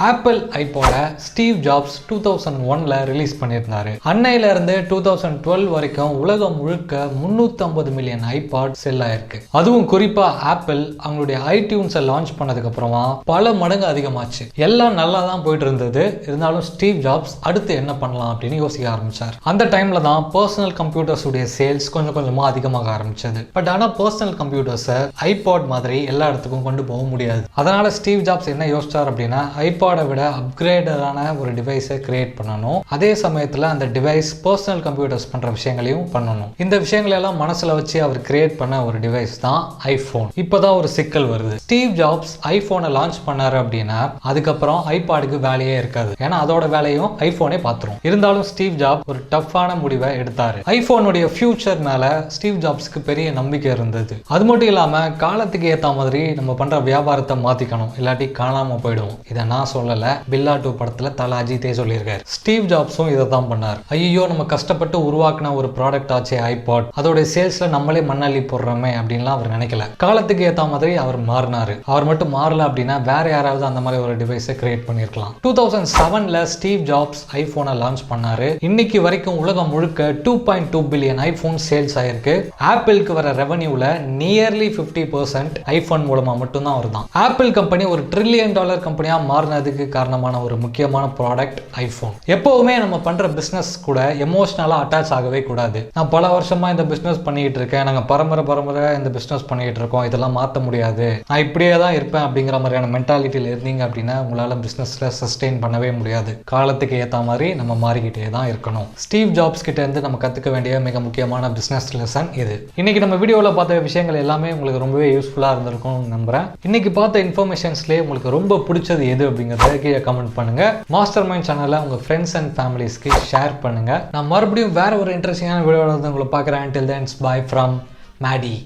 Apple ஐபாடை Steve jobs 2001ல் release பண்ணியிருந்தாரு. அன்னையிலிருந்து 2012 வரைக்கும் உலகம் முழுக்க 350 மில்லியன் ஐபாட் செல் ஆயிருக்கு. அதுவும் குறிப்பா ஆப்பிள் அவங்களுடைய ஐடியூன்ஸை லான்ச் பண்ணதுக்கு அப்புறமா பல மடங்கு அதிகமாச்சு. எல்லாம் நல்லா தான் போயிட்டு இருந்தது. இருந்தாலும் ஸ்டீவ் ஜாப்ஸ் அடுத்து என்ன பண்ணலாம் அப்படின்னு யோசிக்க ஆரம்பிச்சார். அந்த டைம்ல தான் பர்சனல் கம்ப்யூட்டர்ஸ் உடைய சேல்ஸ் கொஞ்சம் கொஞ்சமா அதிகமாக ஆரம்பிச்சது. பட் ஆனா பர்சனல் கம்ப்யூட்டர்ஸை ஐபாட் மாதிரி எல்லா இடத்துக்கும் கொண்டு போக முடியாது. அதனால ஸ்டீவ் ஜாப்ஸ் என்ன யோசிச்சார் அப்படின்னா ஐபாடை விட அப்கிரேடடான ஒரு டிவைஸை கிரியேட் பண்ணணும். அதே சமயத்தில் அந்த டிவைஸ் பர்சனல் கம்ப்யூட்டர்ஸ் பண்ற விஷயங்களையும் பண்ணணும். இந்த விஷயங்களை எல்லாம் மனசுல வச்சு அவர் கிரியேட் பண்ண ஒரு டிவைஸ் தான் ஐபோன். இப்போதான் ஒரு சிக்கல் வருது. ஸ்டீவ் ஜாப்ஸ் ஐபோனை லான்ச் பண்ணாரு அப்படின்னா அதுக்கப்புறம் ஐபாடுக்கு வேலையே இருக்காது. ஏன்னா அதோட வேலையும் ஐபோனே பார்த்துரும். இருந்தாலும் ஸ்டீவ் ஜாப்ஸ் ஒரு டஃப்பான முடிவை எடுத்தாரு. ஐபோனுடைய ஃபியூச்சர் மேல ஸ்டீவ் ஜாப்ஸ்க்கு பெரிய நம்பிக்கை இருந்தது. அது மட்டும் இல்லாம காலத்துக்கு ஏற்ற மாதிரி நம்ம பண்ற வியாபாரத்தை மாத்திக்கணும், இல்லாட்டி காணாம போயிடும். இதை நான் சொல்லல, பில்லா 2 படத்துல தல அஜித்தே சொல்லியிருக்காரு. ஸ்டீவ் ஜாப்ஸும் இதை தான் பண்ணார். ஐயோ நம்ம கஷ்டப்பட்டு உருவாக்கின ஒரு ப்ராடக்ட் ஆச்சே ஐபாட், அதோட சேல்ஸ்ல நம்மளே மண்ணள்ளி போடுறோமே அப்படின்லாம் அவர் நினைக்கல. காலத்துக்கு ஏற்ற மாதிரி அவர் மாறினாரு. அவர் மட்டும் மாறல அப்படின்னா வேற யாராவது அந்த மாதிரி ஒரு டிவைஸை கிரியேட் பண்ணிருக்கலாம். 2007ல ஸ்டீவ் ஜாப்ஸ் ஐபோனை லான்ச் பண்ணாரு. இன்னைக்கு வரைக்கும் உலகம் முழுக்க 2.2 பில்லியன் ஐபோன் சேல்ஸ் ஆயிருக்கு. ஆப்பிளுக்கு வர ரெவன்யூல நியர்லி 50% ஐபோன் மூலமா மட்டும்தான் வருதான். ஆப்பிள் கம்பெனி ஒரு $1 trillion கம்பெனியா மாறினதுக்கு காரணமான ஒரு முக்கியமான ப்ராடக்ட் ஐபோன். எப்பவுமே நம்ம பண்ற பிசினஸ் கூட எமோஷனலா அட்டாச் ஆகவே கூடாது. நான் பல வருஷமா இந்த பிசினஸ் பண்ணிட்டு இருக்கேன், நாங்க பரம்பரை இந்த பிசினஸ் பண்ணிட்டு இருக்கோம், இதெல்லாம் மாற்ற முடியாது, நான் இப்படியே தான் இருப்பேன் அப்படிங்கிற மாதிரியான மென்டாலிட்டியில் இருந்தீங்க அப்படின்னா உங்களால பிசினஸ்ல சஸ்டெயின் பண்ணவே முடியாது. காலத்துக்கு ஏற்ற மாதிரி நம்ம மாறிக்கிட்டே தான் இருக்கணும். ஸ்டீவ் ஜாப்ஸ் கிட்ட இருந்து நம்ம கத்துக்க வேண்டிய மிக முக்கியமான பிசினஸ் லெசன் இது. இன்னைக்கு நம்ம வீடியோல பார்த்த விஷயங்கள் எல்லாமே உங்களுக்கு ரொம்பவே யூஸ்ஃபுல்லா இருந்திருக்கும் நம்புறேன். இன்னைக்கு பார்த்த இன்ஃபர்மேஷன்ஸ்லேயே உங்களுக்கு ரொம்ப பிடிச்சது எது அப்படிங்கிறத கீழே கமெண்ட் பண்ணுங்க. மாஸ்டர் மைண்ட் சேனலை உங்க ஃப்ரெண்ட்ஸ் அண்ட் ஃபேமிலிஸ்க்கு ஷேர் பண்ணுங்க. நான் மறுபடியும் வேற ஒரு இன்ட்ரெஸ்டிங்கான வீடியோவில் வந்து உங்களை பார்க்குறேன். Until then, bye from Maddie.